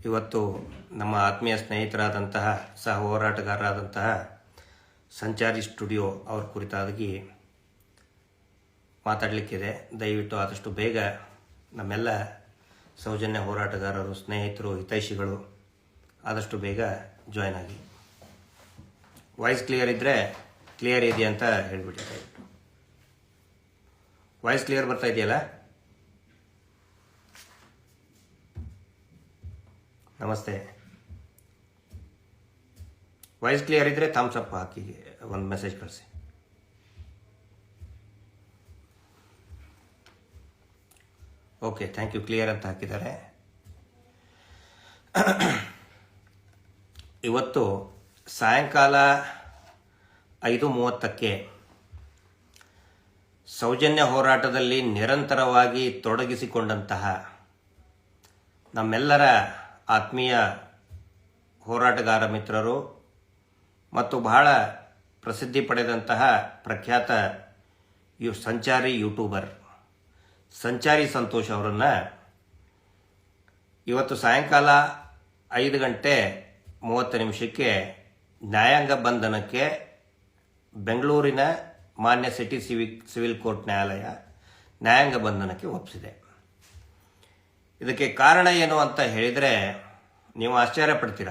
ಇವತ್ತು ನಮ್ಮ ಆತ್ಮೀಯ ಸ್ನೇಹಿತರಾದಂತಹ ಸಹ ಹೋರಾಟಗಾರರಾದಂತಹ ಸಂಚಾರಿ ಸ್ಟುಡಿಯೋ ಅವ್ರ ಕುರಿತಾಗಿ ಮಾತಾಡಲಿಕ್ಕಿದೆ. ದಯವಿಟ್ಟು ಆದಷ್ಟು ಬೇಗ ನಮ್ಮೆಲ್ಲ ಸೌಜನ್ಯ ಹೋರಾಟಗಾರರು, ಸ್ನೇಹಿತರು, ಹಿತೈಷಿಗಳು ಆದಷ್ಟು ಬೇಗ ಜಾಯ್ನ್ ಆಗಿ. ವಾಯ್ಸ್ ಕ್ಲಿಯರ್ ಇದ್ದರೆ ಕ್ಲಿಯರ್ ಇದೆಯಾ ಅಂತ ಹೇಳ್ಬಿಟ್ಟು. ದಯವಿಟ್ಟು ವಾಯ್ಸ್ ಕ್ಲಿಯರ್ ಬರ್ತಾ ಇದೆಯಲ್ಲ? ನಮಸ್ತೆ. ವಾಯ್ಸ್ ಕ್ಲಿಯರ್ ಇದ್ದರೆ ಥಮ್ಸ್ ಅಪ್ ಹಾಕಿ, ಒಂದು ಮೆಸೇಜ್ ಕಳಿಸಿ. Okay, thank you. ಕ್ಲಿಯರ್ ಅಂತ ಹಾಕಿದ್ದಾರೆ. ಇವತ್ತು ಸಾಯಂಕಾಲ 5:30ಕ್ಕೆ ಸೌಜನ್ಯ ಹೋರಾಟದಲ್ಲಿ ನಿರಂತರವಾಗಿ ತೊಡಗಿಸಿಕೊಂಡಂತಹ ನಮ್ಮೆಲ್ಲರ ಆತ್ಮೀಯ ಹೋರಾಟಗಾರ ಮಿತ್ರರು ಮತ್ತು ಬಹಳ ಪ್ರಸಿದ್ಧಿ ಪಡೆದಂತಹ ಪ್ರಖ್ಯಾತ ಸಂಚಾರಿ ಯೂಟ್ಯೂಬರ್ ಸಂಚಾರಿ ಸಂತೋಷ್ ಅವರನ್ನು ಇವತ್ತು ಸಾಯಂಕಾಲ 5:30 ನ್ಯಾಯಾಂಗ ಬಂಧನಕ್ಕೆ ಬೆಂಗಳೂರಿನ ಮಾನ್ಯ ಸಿಟಿ ಸಿವಿಲ್ ಕೋರ್ಟ್ ನ್ಯಾಯಾಲಯ ನ್ಯಾಯಾಂಗ ಬಂಧನಕ್ಕೆ ಒಪ್ಪಿಸಿದೆ. ಇದಕ್ಕೆ ಕಾರಣ ಏನು ಅಂತ ಹೇಳಿದರೆ ನೀವು ಆಶ್ಚರ್ಯ ಪಡ್ತೀರ.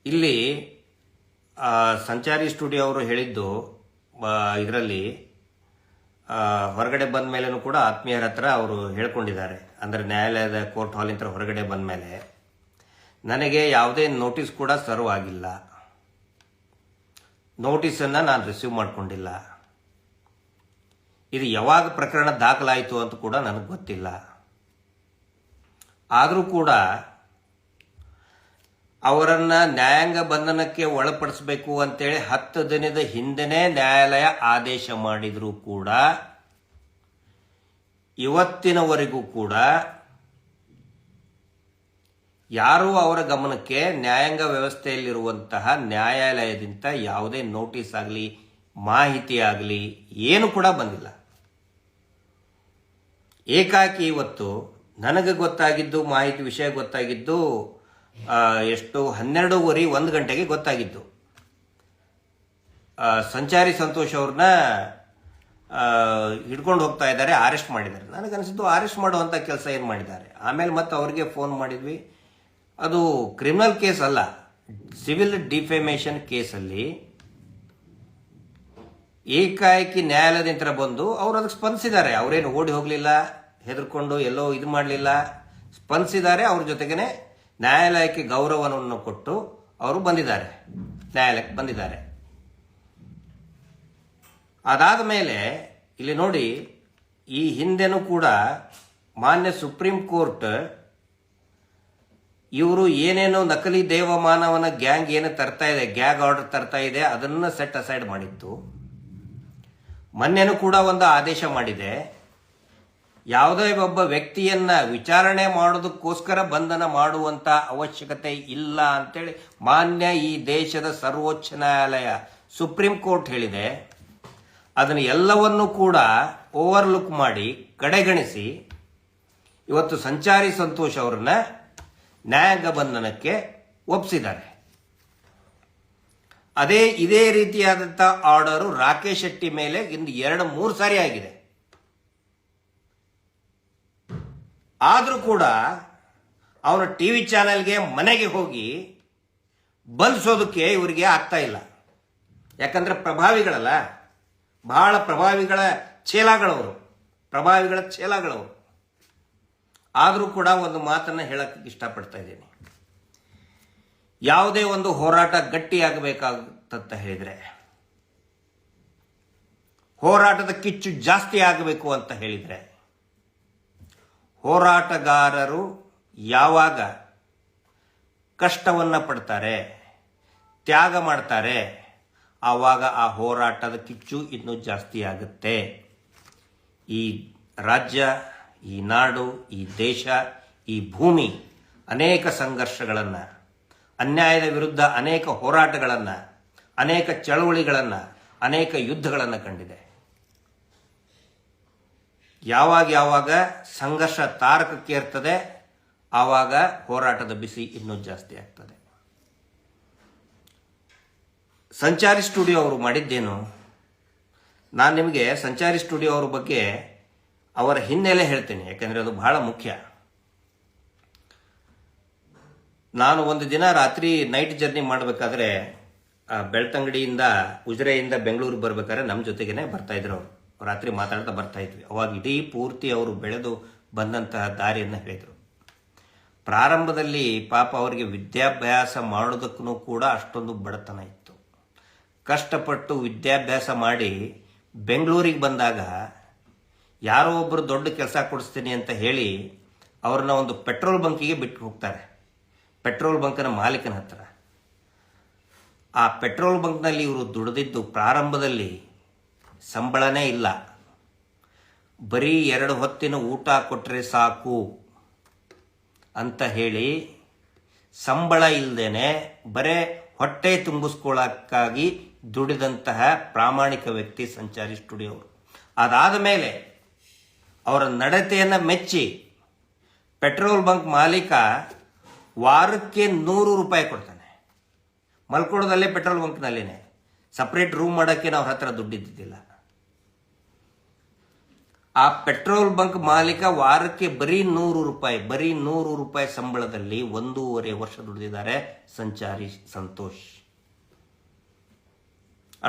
ಇಲ್ಲಿ ಸಂಚಾರಿ ಸ್ಟುಡಿಯೋ ಅವರು ಹೇಳಿದ್ದು, ಇದರಲ್ಲಿ ಹೊರಗಡೆ ಬಂದ ಮೇಲೂ ಕೂಡ ಆತ್ಮೀಯರ ಹತ್ರ ಅವರು ಹೇಳ್ಕೊಂಡಿದ್ದಾರೆ. ಅಂದರೆ ನ್ಯಾಯಾಲಯದ ಕೋರ್ಟ್ ಹಾಲಿಂದ ಹೊರಗಡೆ ಬಂದ ಮೇಲೆ ನನಗೆ ಯಾವುದೇ ನೋಟಿಸ್ ಕೂಡ ಸರ್ವ್ ಆಗಿಲ್ಲ, ನೋಟಿಸನ್ನು ನಾನು ರಿಸೀವ್ ಮಾಡಿಕೊಂಡಿಲ್ಲ, ಇದು ಯಾವಾಗ ಪ್ರಕರಣ ದಾಖಲಾಯಿತು ಅಂತ ಕೂಡ ನನಗೆ ಗೊತ್ತಿಲ್ಲ. ಆದರೂ ಕೂಡ ಅವರನ್ನು ನ್ಯಾಯಾಂಗ ಬಂಧನಕ್ಕೆ ಒಳಪಡಿಸಬೇಕು ಅಂತೇಳಿ 10 ದಿನದ ಹಿಂದೆನೇ ನ್ಯಾಯಾಲಯ ಆದೇಶ ಮಾಡಿದರೂ ಕೂಡ ಇವತ್ತಿನವರೆಗೂ ಕೂಡ ಯಾರೂ ಅವರ ಗಮನಕ್ಕೆ ನ್ಯಾಯಾಂಗ ವ್ಯವಸ್ಥೆಯಲ್ಲಿರುವಂತಹ ನ್ಯಾಯಾಲಯದಿಂದ ಯಾವುದೇ ನೋಟಿಸ್ ಆಗಲಿ, ಮಾಹಿತಿ ಆಗಲಿ ಏನು ಕೂಡ ಬಂದಿಲ್ಲ. ಏಕಾಕಿ ಇವತ್ತು ನನಗೆ ಗೊತ್ತಾಗಿದ್ದು, ಮಾಹಿತಿ ವಿಷಯ ಗೊತ್ತಾಗಿದ್ದು ಎಷ್ಟು 12:30 1 ಗಂಟೆಗೆ ಗೊತ್ತಾಗಿದ್ದು. ಸಂಚಾರಿ ಸಂತೋಷ್ ಅವ್ರನ್ನ ಹಿಡ್ಕೊಂಡು ಹೋಗ್ತಾ ಇದ್ದಾರೆ, ಅರೆಸ್ಟ್ ಮಾಡಿದ್ದಾರೆ. ನನಗನ್ನಿಸಿದ್ದು ಅರೆಸ್ಟ್ ಮಾಡುವಂಥ ಕೆಲಸ ಏನು ಮಾಡಿದ್ದಾರೆ. ಆಮೇಲೆ ಮತ್ತೆ ಅವ್ರಿಗೆ ಫೋನ್ ಮಾಡಿದ್ವಿ. ಅದು ಕ್ರಿಮಿನಲ್ ಕೇಸ್ ಅಲ್ಲ, ಸಿವಿಲ್ ಡಿಫೆಮೇಷನ್ ಕೇಸಲ್ಲಿ ಏಕಾಏಕಿ ನ್ಯಾಯಾಲಯದಿಂದ ಬಂದು ಅವರು ಅದಕ್ಕೆ ಸ್ಪಂದಿಸಿದ್ದಾರೆ. ಅವರೇನು ಓಡಿ ಹೋಗಲಿಲ್ಲ, ಹೆದರ್ಕೊಂಡು ಎಲ್ಲೋ ಇದು ಮಾಡಲಿಲ್ಲ, ಸ್ಪಂದಿಸಿದ್ದಾರೆ. ಅವ್ರ ಜೊತೆಗೇನೆ ನ್ಯಾಯಾಲಯಕ್ಕೆ ಗೌರವವನ್ನು ಕೊಟ್ಟು ಅವರು ಬಂದಿದ್ದಾರೆ, ನ್ಯಾಯಾಲಯಕ್ಕೆ ಬಂದಿದ್ದಾರೆ. ಅದಾದ ಮೇಲೆ ಇಲ್ಲಿ ನೋಡಿ, ಈ ಹಿಂದೆನೂ ಕೂಡ ಮಾನ್ಯ ಸುಪ್ರೀಂ ಕೋರ್ಟ್ ಇವರು ಏನೇನೋ ನಕಲಿ ದೇವಮಾನವನ ಗ್ಯಾಂಗ್ ಏನು ತರ್ತಾ ಇದೆ, ಗ್ಯಾಗ್ ಆರ್ಡರ್ ತರ್ತಾ ಇದೆ, ಅದನ್ನು ಸೆಟ್ ಅಸೈಡ್ ಮಾಡಿತ್ತು. ಮೊನ್ನೆನೂ ಕೂಡ ಒಂದು ಆದೇಶ ಮಾಡಿದೆ, ಯಾವುದೇ ಒಬ್ಬ ವ್ಯಕ್ತಿಯನ್ನ ವಿಚಾರಣೆ ಮಾಡೋದಕ್ಕೋಸ್ಕರ ಬಂಧನ ಮಾಡುವಂತ ಅವಶ್ಯಕತೆ ಇಲ್ಲ ಅಂತೇಳಿ ಮಾನ್ಯ ಈ ದೇಶದ ಸರ್ವೋಚ್ಚ ನ್ಯಾಯಾಲಯ ಸುಪ್ರೀಂ ಕೋರ್ಟ್ ಹೇಳಿದೆ. ಅದನ್ನು ಎಲ್ಲವನ್ನೂ ಕೂಡ ಓವರ್ಲುಕ್ ಮಾಡಿ ಕಡೆಗಣಿಸಿ ಇವತ್ತು ಸಂಚಾರಿ ಸಂತೋಷ್ ಅವರನ್ನ ನ್ಯಾಯಾಂಗ ಬಂಧನಕ್ಕೆ ಒಪ್ಪಿಸಿದ್ದಾರೆ. ಇದೇ ರೀತಿಯಾದಂಥ ಆರ್ಡರು ರಾಕೇಶ್ ಶೆಟ್ಟಿ ಮೇಲೆ ಇಂದು 2-3 ಸಾರಿ ಆಗಿದೆ. ಆದರೂ ಕೂಡ ಅವನ ಟಿವಿ ಚಾನೆಲ್ಗೆ ಮನೆಗೆ ಹೋಗಿ ಬಂಧಿಸೋದಕ್ಕೆ ಇವರಿಗೆ ಆಗ್ತಾ ಇಲ್ಲ. ಯಾಕಂದ್ರೆ ಪ್ರಭಾವಿಗಳಲ್ಲ, ಬಹಳ ಪ್ರಭಾವಿಗಳ ಛೇಲಾಗಳವರು. ಆದರೂ ಕೂಡ ಒಂದು ಮಾತನ್ನು ಹೇಳಕ್ಕೆ ಇಷ್ಟಪಡ್ತಾ ಇದ್ದೀನಿ. ಯಾವುದೇ ಒಂದು ಹೋರಾಟ ಗಟ್ಟಿಯಾಗಬೇಕಾಗತ್ತ ಹೇಳಿದರೆ, ಹೋರಾಟದ ಕಿಚ್ಚು ಜಾಸ್ತಿ ಆಗಬೇಕು ಅಂತ ಹೇಳಿದರೆ, ಹೋರಾಟಗಾರರು ಯಾವಾಗ ಕಷ್ಟವನ್ನು ಪಡ್ತಾರೆ, ತ್ಯಾಗ ಮಾಡ್ತಾರೆ, ಆವಾಗ ಆ ಹೋರಾಟದ ಕಿಚ್ಚು ಇನ್ನೂ ಜಾಸ್ತಿ ಆಗುತ್ತೆ. ಈ ರಾಜ್ಯ, ಈ ನಾಡು, ಈ ದೇಶ, ಈ ಭೂಮಿ ಅನೇಕ ಸಂಘರ್ಷಗಳನ್ನು, ಅನ್ಯಾಯದ ವಿರುದ್ಧ ಅನೇಕ ಹೋರಾಟಗಳನ್ನು, ಅನೇಕ ಚಳವಳಿಗಳನ್ನು, ಅನೇಕ ಯುದ್ಧಗಳನ್ನು ಕಂಡಿದೆ. ಯಾವಾಗ ಸಂಘರ್ಷ ತಾರಕಕ್ಕೇರ್ತದೆ ಆವಾಗ ಹೋರಾಟದ ಬಿಸಿ ಇನ್ನೂ ಜಾಸ್ತಿ ಆಗ್ತದೆ. ಸಂಚಾರಿ ಸ್ಟುಡಿಯೋ ಅವರು ಮಾಡಿದ್ದೇನು? ನಾನು ನಿಮಗೆ ಸಂಚಾರಿ ಸ್ಟುಡಿಯೋ ಅವ್ರ ಬಗ್ಗೆ ಅವರ ಹಿನ್ನೆಲೆ ಹೇಳ್ತೇನೆ, ಯಾಕಂದರೆ ಅದು ಬಹಳ ಮುಖ್ಯ. ನಾನು ಒಂದು ದಿನ ರಾತ್ರಿ ನೈಟ್ ಜರ್ನಿ ಮಾಡಬೇಕಾದ್ರೆ ಬೆಳ್ತಂಗಡಿಯಿಂದ ಉಜಿರೆಯಿಂದ ಬೆಂಗಳೂರಿಗೆ ಬರ್ಬೇಕಾದ್ರೆ ನಮ್ಮ ಜೊತೆಗೇನೆ ಬರ್ತಾ ಇದ್ರು. ಅವರು ರಾತ್ರಿ ಮಾತಾಡ್ತಾ ಬರ್ತಾ ಇದ್ವಿ. ಅವಾಗ ಇಡೀ ಪೂರ್ತಿ ಅವರು ಬೆಳೆದು ಬಂದಂತಹ ದಾರಿಯನ್ನು ಹೇಳಿದರು. ಪ್ರಾರಂಭದಲ್ಲಿ ಪಾಪ ಅವರಿಗೆ ವಿದ್ಯಾಭ್ಯಾಸ ಮಾಡೋದಕ್ಕೂ ಕೂಡ ಅಷ್ಟೊಂದು ಬಡತನ ಇತ್ತು. ಕಷ್ಟಪಟ್ಟು ವಿದ್ಯಾಭ್ಯಾಸ ಮಾಡಿ ಬೆಂಗಳೂರಿಗೆ ಬಂದಾಗ ಯಾರೋ ಒಬ್ಬರು ದೊಡ್ಡ ಕೆಲಸ ಕೊಡಿಸ್ತೀನಿ ಅಂತ ಹೇಳಿ ಅವ್ರನ್ನ ಒಂದು ಪೆಟ್ರೋಲ್ ಬಂಕಿಗೆ ಬಿಟ್ಟು ಹೋಗ್ತಾರೆ, ಪೆಟ್ರೋಲ್ ಬಂಕ್ನ ಮಾಲೀಕನ ಹತ್ರ. ಆ ಪೆಟ್ರೋಲ್ ಬಂಕ್ನಲ್ಲಿ ಇವರು ದುಡಿದಿದ್ದು ಪ್ರಾರಂಭದಲ್ಲಿ ಸಂಬಳನೇ ಇಲ್ಲ, ಬರೀ 2 ಹೊತ್ತಿನ ಊಟ ಕೊಟ್ಟರೆ ಸಾಕು ಅಂತ ಹೇಳಿ ಸಂಬಳ ಇಲ್ಲದೇನೆ ಬರೇ ಹೊಟ್ಟೆ ತುಂಬಿಸ್ಕೊಳ್ಳೋಕ್ಕಾಗಿ ದುಡಿದಂತಹ ಪ್ರಾಮಾಣಿಕ ವ್ಯಕ್ತಿ ಸಂಚಾರಿ ಸ್ಟುಡಿಯೋ ಅವರು. ಅದಾದ ಮೇಲೆ ಅವರ ನಡತೆಯನ್ನು ಮೆಚ್ಚಿ ಪೆಟ್ರೋಲ್ ಬಂಕ್ ಮಾಲೀಕ ವಾರಕ್ಕೆ 100 ರೂಪಾಯಿ ಕೊಡ್ತಾನೆ. ಮಲ್ಕೊಳ್ಳೋದಲ್ಲೇ ಪೆಟ್ರೋಲ್ ಬಂಕ್ನಲ್ಲಿನೇ, ಸಪ್ರೇಟ್ ರೂಮ್ ಮಾಡೋಕ್ಕೆ ಅವ್ರ ಹತ್ರ ದುಡ್ಡಿದ್ದಿಲ್ಲ. ಆ ಪೆಟ್ರೋಲ್ ಬಂಕ್ ಮಾಲೀಕ ವಾರಕ್ಕೆ ಬರೀ 100 ರೂಪಾಯಿ ಸಂಬಳದಲ್ಲಿ 1.5 ವರ್ಷ ದುಡಿದಿದ್ದಾರೆ ಸಂಚಾರಿ ಸಂತೋಷ್.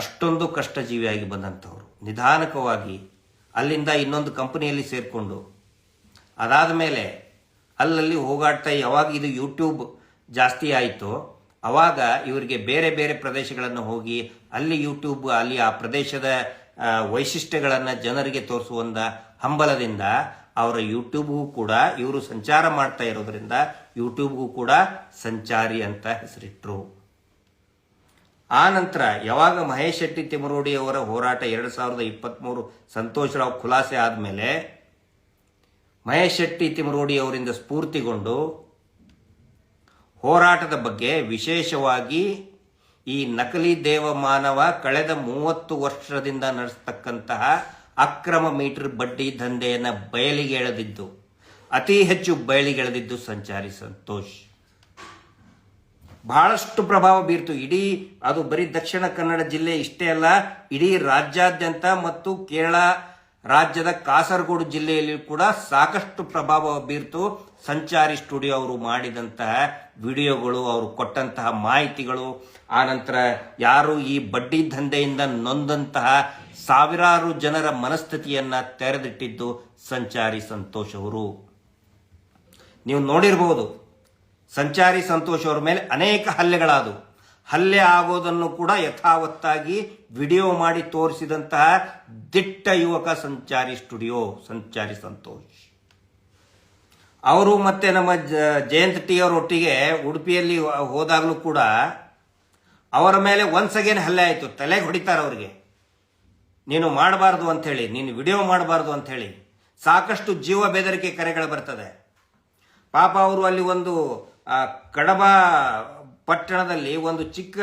ಅಷ್ಟೊಂದು ಕಷ್ಟಜೀವಿಯಾಗಿ ಬಂದಂಥವ್ರು ನಿಧಾನಕವಾಗಿ ಅಲ್ಲಿಂದ ಇನ್ನೊಂದು ಕಂಪನಿಯಲ್ಲಿ ಸೇರಿಕೊಂಡು ಅದಾದ ಮೇಲೆ ಅಲ್ಲಲ್ಲಿ ಹೋಗಾಡ್ತಾ, ಯಾವಾಗ ಇದು ಯೂಟ್ಯೂಬ್ ಜಾಸ್ತಿ ಆಯಿತು ಅವಾಗ ಇವರಿಗೆ ಬೇರೆ ಬೇರೆ ಪ್ರದೇಶಗಳನ್ನು ಹೋಗಿ ಅಲ್ಲಿ ಯೂಟ್ಯೂಬ್, ಅಲ್ಲಿ ಆ ಪ್ರದೇಶದ ವೈಶಿಷ್ಟ್ಯಗಳನ್ನು ಜನರಿಗೆ ತೋರಿಸುವಂಥ ಹಂಬಲದಿಂದ ಅವರ ಯೂಟ್ಯೂಬ್ಗೂ ಕೂಡ ಇವರು ಸಂಚಾರ ಮಾಡ್ತಾ ಇರೋದ್ರಿಂದ ಯೂಟ್ಯೂಬ್ಗೂ ಕೂಡ ಸಂಚಾರಿ ಅಂತ ಹೆಸರಿಟ್ರು. ಆ ನಂತರ ಯಾವಾಗ ಮಹೇಶ್ ಶೆಟ್ಟಿ ತಿಮರೋಡಿ ಅವರ ಹೋರಾಟ 2023 ಸಂತೋಷ್ ರಾವ್ ಖುಲಾಸೆ ಆದಮೇಲೆ ಮಹೇಶ್ ಶೆಟ್ಟಿ ತಿಮರೋಡಿ ಅವರಿಂದ ಸ್ಫೂರ್ತಿಗೊಂಡು ಹೋರಾಟದ ಬಗ್ಗೆ ವಿಶೇಷವಾಗಿ ಈ ನಕಲಿ ದೇವಮಾನವ ಕಳೆದ 30 ವರ್ಷದಿಂದ ನಡೆಸ್ತಕ್ಕಂತಹ ಅಕ್ರಮ ಮೀಟರ್ ಬಡ್ಡಿ ದಂಧೆಯನ್ನು ಬಯಲಿಗೆ ಎಳೆದಿದ್ದು, ಅತಿ ಹೆಚ್ಚು ಬಯಲಿಗೆ ಎಳೆದಿದ್ದು ಸಂಚಾರಿ ಸಂತೋಷ್. ಬಹಳಷ್ಟು ಪ್ರಭಾವ ಬೀರ್ತು. ಇಡೀ ಅದು ಬರೀ ದಕ್ಷಿಣ ಕನ್ನಡ ಜಿಲ್ಲೆ ಇಷ್ಟೇ ಅಲ್ಲ, ಇಡೀ ರಾಜ್ಯಾದ್ಯಂತ ಮತ್ತು ಕೇರಳ ರಾಜ್ಯದ ಕಾಸರಗೋಡು ಜಿಲ್ಲೆಯಲ್ಲಿ ಕೂಡ ಸಾಕಷ್ಟು ಪ್ರಭಾವ ಬೀರ್ತು. ಸಂಚಾರಿ ಸ್ಟುಡಿಯೋ ಅವರು ಮಾಡಿದಂತಹ ವಿಡಿಯೋಗಳು, ಅವರು ಕೊಟ್ಟಂತಹ ಮಾಹಿತಿಗಳು, ಆನಂತರ ಯಾರು ಈ ಬಡ್ಡಿ ದಂಧೆಯಿಂದ ನೊಂದಂತಹ ಸಾವಿರಾರು ಜನರ ಮನಸ್ಥಿತಿಯನ್ನ ತೆರೆದಿಟ್ಟಿದ್ದು ಸಂಚಾರಿ ಸಂತೋಷ್ ಅವರು. ನೀವು ನೋಡಿರಬಹುದು, ಸಂಚಾರಿ ಸಂತೋಷ್ ಅವರ ಮೇಲೆ ಅನೇಕ ಹಲ್ಲೆಗಳಾದವು. ಹಲ್ಲೆ ಆಗೋದನ್ನು ಕೂಡ ಯಥಾವತ್ತಾಗಿ ವಿಡಿಯೋ ಮಾಡಿ ತೋರಿಸಿದಂತಹ ದಿಟ್ಟ ಯುವಕ ಸಂಚಾರಿ ಸಂತೋಷ್ ಅವರು. ಮತ್ತೆ ನಮ್ಮ ಜಯಂತ್ ಟಿ ಅವರೊಟ್ಟಿಗೆ ಉಡುಪಿಯಲ್ಲಿ ಹೋದಾಗಲೂ ಕೂಡ ಅವರ ಮೇಲೆ ಒನ್ಸ್ ಅಗೇನ್ ಹಲ್ಲೆ ಆಯಿತು. ತಲೆಗೆ ಹೊಡಿತಾರೆ ಅವರಿಗೆ, ನೀನು ಮಾಡಬಾರ್ದು ಅಂಥೇಳಿ, ನೀನು ವಿಡಿಯೋ ಮಾಡಬಾರ್ದು ಅಂಥೇಳಿ ಸಾಕಷ್ಟು ಜೀವ ಬೆದರಿಕೆ ಕರೆಗಳು ಬರ್ತದೆ. ಪಾಪ ಅವರು ಅಲ್ಲಿ ಒಂದು ಕಡಬ ಪಟ್ಟಣದಲ್ಲಿ ಒಂದು ಚಿಕ್ಕ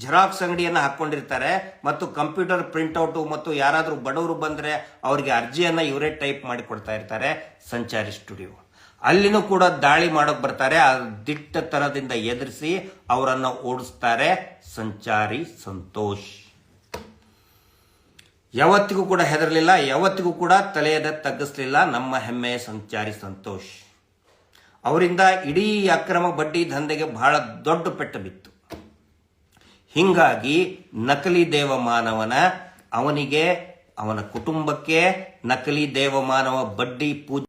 ಜೆರಾಕ್ಸ್ ಅಂಗಡಿಯನ್ನು ಹಾಕೊಂಡಿರ್ತಾರೆ ಮತ್ತು ಕಂಪ್ಯೂಟರ್ ಪ್ರಿಂಟ್ಔಟು ಮತ್ತು ಯಾರಾದರೂ ಬಡವರು ಬಂದರೆ ಅವರಿಗೆ ಅರ್ಜಿಯನ್ನು ಇವರೇ ಟೈಪ್ ಮಾಡಿ ಕೊಡ್ತಾ ಇರ್ತಾರೆ ಸಂಚಾರಿ ಸ್ಟುಡಿಯೋ. ಅಲ್ಲಿನೂ ಕೂಡ ದಾಳಿ ಮಾಡೋಕೆ ಬರ್ತಾರೆ. ಆ ದಿಟ್ಟತನದಿಂದ ಎದುರಿಸಿ ಅವರನ್ನು ಓಡಿಸ್ತಾರೆ ಸಂಚಾರಿ ಸಂತೋಷ್. ಯಾವತ್ತಿಗೂ ಕೂಡ ಹೆದರಲಿಲ್ಲ, ಯಾವತ್ತಿಗೂ ಕೂಡ ತಲೆಯದ ತಗ್ಗಿಸಲಿಲ್ಲ ನಮ್ಮ ಹೆಮ್ಮೆಯ ಸಂಚಾರಿ ಸಂತೋಷ್. ಅವರಿಂದ ಇಡೀ ಅಕ್ರಮ ಬಡ್ಡಿ ದಂಧೆಗೆ ಬಹಳ ದೊಡ್ಡ ಪೆಟ್ಟು ಬಿತ್ತು. ಹಿಂಗಾಗಿ ನಕಲಿ ದೇವಮಾನವನ ಅವನಿಗೆ, ಅವನ ಕುಟುಂಬಕ್ಕೆ ನಕಲಿ ದೇವಮಾನವ ಬಡ್ಡಿ ಪೂಜೆ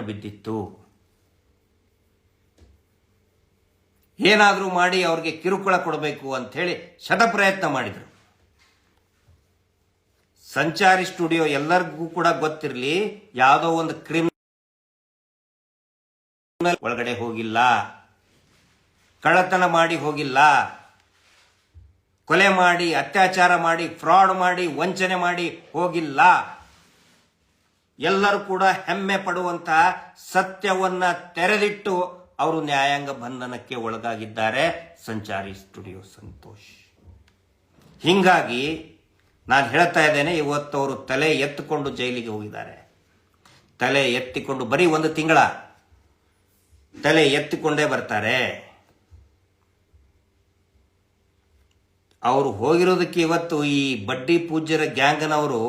ಬಿದ್ದಿತ್ತು. ಏನಾದರೂ ಮಾಡಿ ಅವ್ರಿಗೆ ಕಿರುಕುಳ ಕೊಡಬೇಕು ಅಂತ ಹೇಳಿ ಶತಪ್ರಯತ್ನ ಮಾಡಿದರು. ಸಂಚಾರಿ ಸ್ಟುಡಿಯೋ ಎಲ್ಲರಿಗೂ ಕೂಡ ಗೊತ್ತಿರಲಿ, ಯಾವುದೋ ಒಂದು ಕ್ರಿಮಿನಲ್ ಒಳಗಡೆ ಹೋಗಿಲ್ಲ, ಕಳ್ಳತನ ಮಾಡಿ ಹೋಗಿಲ್ಲ, ಕೊಲೆ ಮಾಡಿ, ಅತ್ಯಾಚಾರ ಮಾಡಿ, ಫ್ರಾಡ್ ಮಾಡಿ, ವಂಚನೆ ಮಾಡಿ ಹೋಗಿಲ್ಲ. ಎಲ್ಲರೂ ಕೂಡ ಹೆಮ್ಮೆ ಪಡುವಂತಹ ಸತ್ಯವನ್ನ ತೆರೆದಿಟ್ಟು ಅವರು ನ್ಯಾಯಾಂಗ ಬಂಧನಕ್ಕೆ ಒಳಗಾಗಿದ್ದಾರೆ ಸಂಚಾರಿ ಸ್ಟುಡಿಯೋ ಸಂತೋಷ್. ಹೀಗಾಗಿ ನಾನು ಹೇಳ್ತಾ ಇದ್ದೇನೆ, ಇವತ್ತು ಅವರು ತಲೆ ಎತ್ತಿಕೊಂಡು ಜೈಲಿಗೆ ಹೋಗಿದ್ದಾರೆ. ತಲೆ ಎತ್ತಿಕೊಂಡು ಬರೀ ಒಂದು ತಿಂಗಳ ತಲೆ ಎತ್ತಿಕೊಂಡೇ ಬರ್ತಾರೆ. ಅವರು ಹೋಗಿರೋದಕ್ಕೆ ಇವತ್ತು ಈ ಬಡ್ಡಿ ಪೂಜ್ಯರ ಗ್ಯಾಂಗ್ನವರು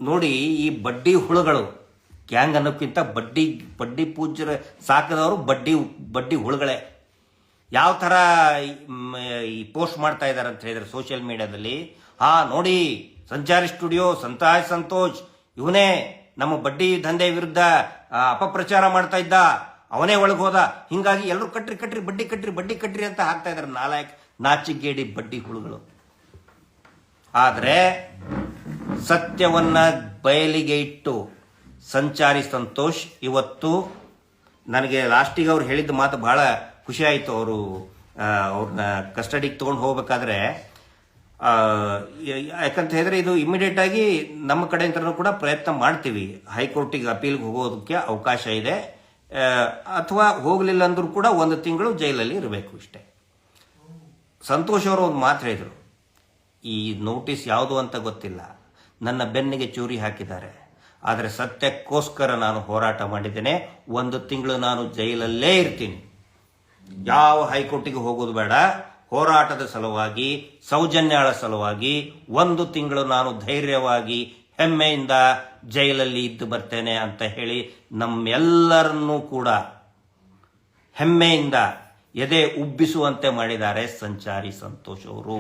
ನೋಡಿ, ಈ ಬಡ್ಡಿ ಹುಳುಗಳು, ಗ್ಯಾಂಗ್ ಅನ್ನೋಕ್ಕಿಂತ ಬಡ್ಡಿ ಪೂಜ್ಯರ ಸಾಕದವರು ಬಡ್ಡಿ ಹುಳುಗಳೇ. ಯಾವ ಥರ ಈ ಪೋಸ್ಟ್ ಮಾಡ್ತಾ ಇದ್ದಾರೆ ಅಂತ ಹೇಳಿದ್ರೆ ಸೋಷಿಯಲ್ ಮೀಡಿಯಾದಲ್ಲಿ, ನೋಡಿ ಸಂಚಾರಿ ಸ್ಟುಡಿಯೋ ಸಂತೋಷ್ ಇವನೇ ನಮ್ಮ ಬಡ್ಡಿ ದಂಧೆ ವಿರುದ್ಧ ಅಪಪ್ರಚಾರ ಮಾಡ್ತಾ ಇದ್ದ, ಅವನೇ ಒಳಗೆ ಹೋದ, ಹಿಂಗಾಗಿ ಎಲ್ಲರೂ ಕಟ್ರಿ ಬಡ್ಡಿ ಕಟ್ರಿ ಅಂತ ಹಾಕ್ತಾ ಇದ್ದಾರೆ. ನಾಚಿಗೇಡಿ ಬಡ್ಡಿ ಹುಳುಗಳು. ಆದರೆ ಸತ್ಯವನ್ನ ಬಯಲಿಗೆ ಇಟ್ಟು ಸಂಚಾರಿ ಸಂತೋಷ್ ಇವತ್ತು, ನನಗೆ ಲಾಸ್ಟಿಗೆ ಅವ್ರು ಹೇಳಿದ ಮಾತು ಬಹಳ ಖುಷಿ ಆಯಿತು. ಅವ್ರನ್ನ ಕಸ್ಟಡಿಗೆ ತೊಗೊಂಡು ಹೋಗ್ಬೇಕಾದ್ರೆ, ಯಾಕಂತ ಹೇಳಿದ್ರೆ ಇದು ಇಮಿಡಿಯೇಟ್ ಆಗಿ ನಮ್ಮ ಕಡೆಯಿಂದನೂ ಕೂಡ ಪ್ರಯತ್ನ ಮಾಡ್ತೀವಿ. ಹೈಕೋರ್ಟಿಗೆ ಅಪೀಲ್ಗೆ ಹೋಗೋದಕ್ಕೆ ಅವಕಾಶ ಇದೆ, ಅಥವಾ ಹೋಗಲಿಲ್ಲ ಅಂದ್ರೂ ಕೂಡ 1 ತಿಂಗಳು ಜೈಲಲ್ಲಿ ಇರಬೇಕು ಇಷ್ಟೇ. ಸಂತೋಷ್ ಅವರು ಒಂದು ಮಾತು ಹೇಳಿದರು, ಈ ನೋಟಿಸ್ ಯಾವುದು ಅಂತ ಗೊತ್ತಿಲ್ಲ, ನನ್ನ ಬೆನ್ನಿಗೆ ಚೂರಿ ಹಾಕಿದ್ದಾರೆ, ಆದರೆ ಸತ್ಯಕ್ಕೋಸ್ಕರ ನಾನು ಹೋರಾಟ ಮಾಡಿದ್ದೇನೆ, 1 ತಿಂಗಳು ನಾನು ಜೈಲಲ್ಲೇ ಇರ್ತೀನಿ, ಯಾವ ಹೈಕೋರ್ಟಿಗೆ ಹೋಗೋದು ಬೇಡ, ಹೋರಾಟದ ಸಲುವಾಗಿ, ಸೌಜನ್ಯಾಳ ಸಲುವಾಗಿ 1 ತಿಂಗಳು ನಾನು ಧೈರ್ಯವಾಗಿ ಹೆಮ್ಮೆಯಿಂದ ಜೈಲಲ್ಲಿ ಇದ್ದು ಬರ್ತೇನೆ ಅಂತ ಹೇಳಿ ನಮ್ಮೆಲ್ಲರನ್ನೂ ಕೂಡ ಹೆಮ್ಮೆಯಿಂದ ಎದೆ ಉಬ್ಬಿಸುವಂತೆ ಮಾಡಿದ್ದಾರೆ ಸಂಚಾರಿ ಸಂತೋಷ್ ಅವರು.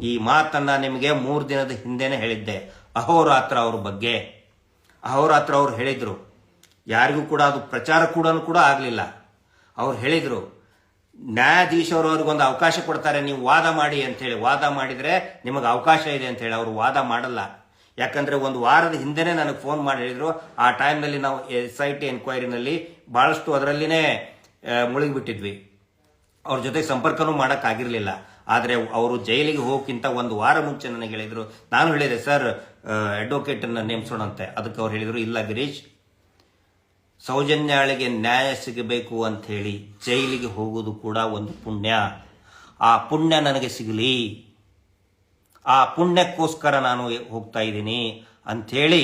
ಈ ಮಾತನ್ನ ನಿಮಗೆ 3 ದಿನದ ಹಿಂದೆನೆ ಹೇಳಿದ್ದೆ. ಅಹೋರಾತ್ರ ಅವ್ರ ಬಗ್ಗೆ ಅಹೋರಾತ್ರ ಅವ್ರು ಹೇಳಿದ್ರು, ಯಾರಿಗೂ ಕೂಡ ಅದು ಪ್ರಚಾರ ಕೂಡ ಆಗಲಿಲ್ಲ. ಅವ್ರು ಹೇಳಿದ್ರು, ನ್ಯಾಯಾಧೀಶರು ಅವ್ರಿಗೊಂದು ಅವಕಾಶ ಕೊಡ್ತಾರೆ, ನೀವು ವಾದ ಮಾಡಿ ಅಂತೇಳಿ. ವಾದ ಮಾಡಿದ್ರೆ ನಿಮಗೆ ಅವಕಾಶ ಇದೆ ಅಂತ ಹೇಳಿ. ಅವರು ವಾದ ಮಾಡಲ್ಲ. ಯಾಕಂದ್ರೆ 1 ವಾರದ ಹಿಂದೆನೆ ನನಗೆ ಫೋನ್ ಮಾಡಿ ಹೇಳಿದ್ರು. ಆ ಟೈಮ್ನಲ್ಲಿ ನಾವು SIT ಎನ್ಕ್ವೈರಿನಲ್ಲಿ ಬಹಳಷ್ಟು ಅದರಲ್ಲಿನೇ ಮುಳುಗಿಬಿಟ್ಟಿದ್ವಿ. ಅವ್ರ ಜೊತೆ ಸಂಪರ್ಕನೂ ಮಾಡೋಕ್ಕಾಗಿರಲಿಲ್ಲ. ಆದರೆ ಅವರು ಜೈಲಿಗೆ ಹೋಗೋಕ್ಕಿಂತ 1 ವಾರ ಮುಂಚೆ ನನಗೆ ಹೇಳಿದರು. ನಾನು ಹೇಳಿದೆ, ಸರ್ ಅಡ್ವೊಕೇಟನ್ನು ನೇಮಿಸೋಣಂತೆ. ಅದಕ್ಕೆ ಅವ್ರು ಹೇಳಿದರು, ಇಲ್ಲ ಗಿರೀಶ್, ಸೌಜನ್ಯಾಳಿಗೆ ನ್ಯಾಯ ಸಿಗಬೇಕು ಅಂತ ಹೇಳಿ ಜೈಲಿಗೆ ಹೋಗೋದು ಕೂಡ ಒಂದು ಪುಣ್ಯ. ಆ ಪುಣ್ಯ ನನಗೆ ಸಿಗಲಿ, ಆ ಪುಣ್ಯಕ್ಕೋಸ್ಕರ ನಾನು ಹೋಗ್ತಾ ಇದ್ದೀನಿ ಅಂಥೇಳಿ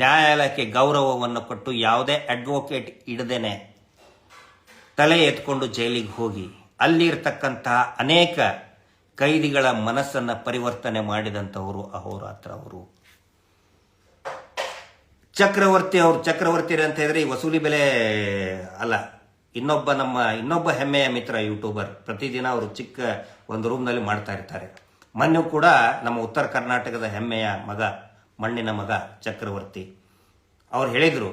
ನ್ಯಾಯಾಲಯಕ್ಕೆ ಗೌರವವನ್ನು ಕೊಟ್ಟು ಯಾವುದೇ ಅಡ್ವೊಕೇಟ್ ಇಡದೇನೆ ತಲೆ ಎತ್ಕೊಂಡು ಜೈಲಿಗೆ ಹೋಗಿ ಅಲ್ಲಿರ್ತಕ್ಕಂತಹ ಅನೇಕ ಕೈದಿಗಳ ಮನಸ್ಸನ್ನು ಪರಿವರ್ತನೆ ಮಾಡಿದಂಥವರು ಅಹೋರಾತ್ರ ಅವರು. ಚಕ್ರವರ್ತಿ ಅಂತ ಹೇಳಿದ್ರೆ ಈ ವಸೂಲಿ ಬೆಲೆ ಅಲ್ಲ, ಇನ್ನೊಬ್ಬ ಹೆಮ್ಮೆಯ ಮಿತ್ರ ಯೂಟ್ಯೂಬರ್. ಪ್ರತಿದಿನ ಅವರು ಚಿಕ್ಕ ಒಂದು ರೂಮ್ನಲ್ಲಿ ಮಾಡ್ತಾ ಇರ್ತಾರೆ. ಮೊನ್ನೆ ಕೂಡ ನಮ್ಮ ಉತ್ತರ ಕರ್ನಾಟಕದ ಹೆಮ್ಮೆಯ ಮಗ, ಮಣ್ಣಿನ ಮಗ ಚಕ್ರವರ್ತಿ ಅವ್ರು ಹೇಳಿದ್ರು,